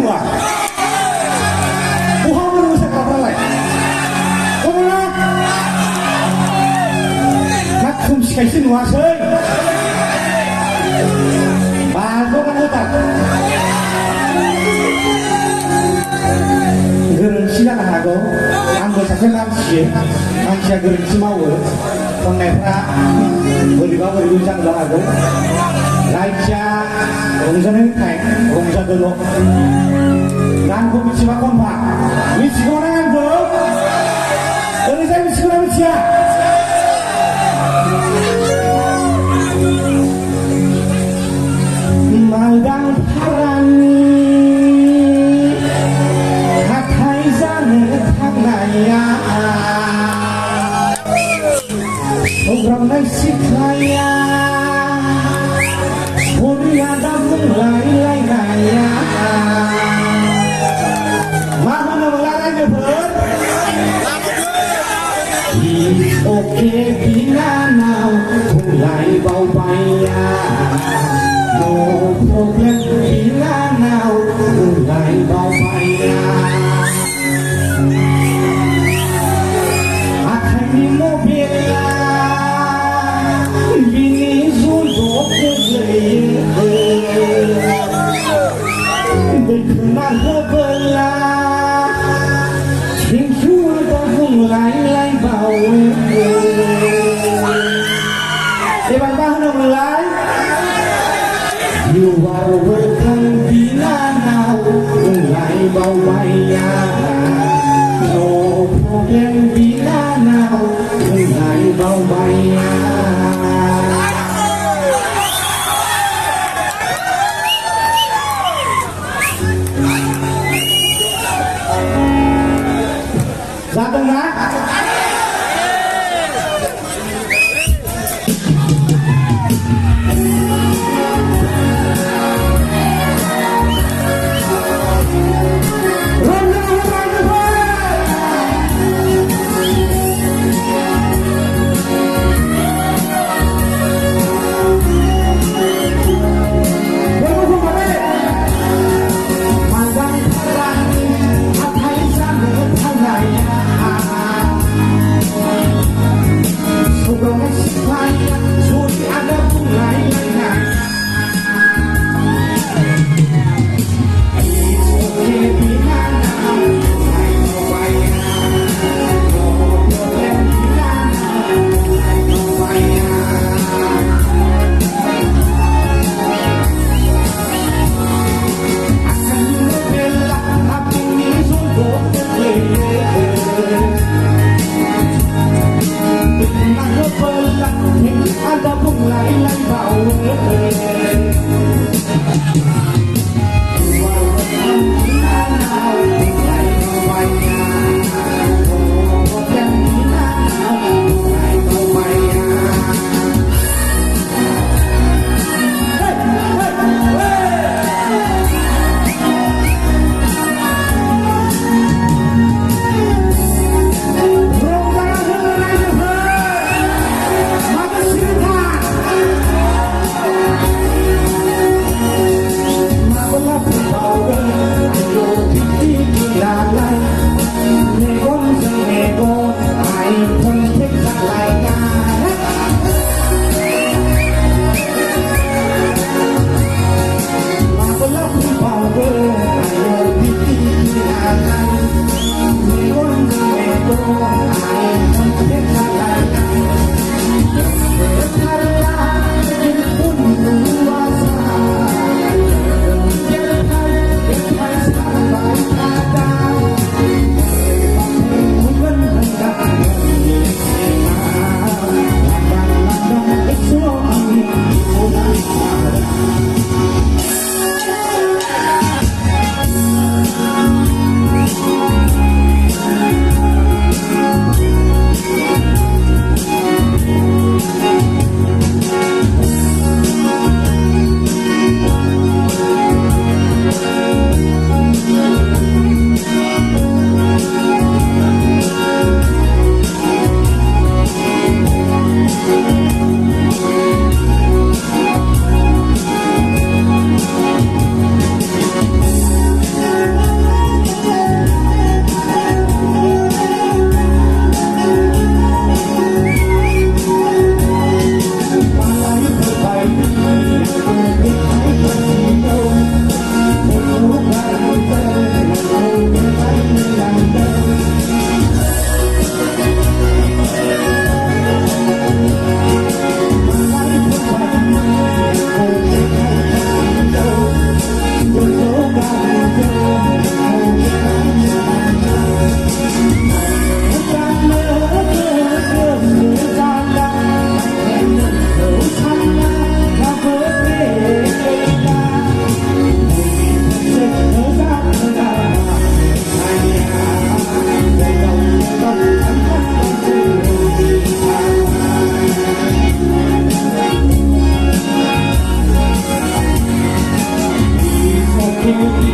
sinua. Uha menurut saya kapralai. Kumula. Nak kumsikai sinua sih. Bago kan utak. Gerenci kan aku. Anggo saja lansi. Lansi gerenci mau. Penepra. Beriba berurusan dengan aku. Raja. Urusan ini kayak. Urusan dulu. Dan aku bisa makan pak. Bisa orang bro. Dari saya bisa orang bisa. Maldang parani hatai zane tanaya orang nasi kaya punya damung lai naya mana melarangnya ber oke bila nau mulai bau bayar no problem bila nau mulai bau bayar akan di mobil bini zuluk kezeir berkenan kebelah cincu dah mulai bau Dewan bahan mulai You are welcome bila nau mulai bau bayar No problem bila nau mulai bau bayar Datang nak? No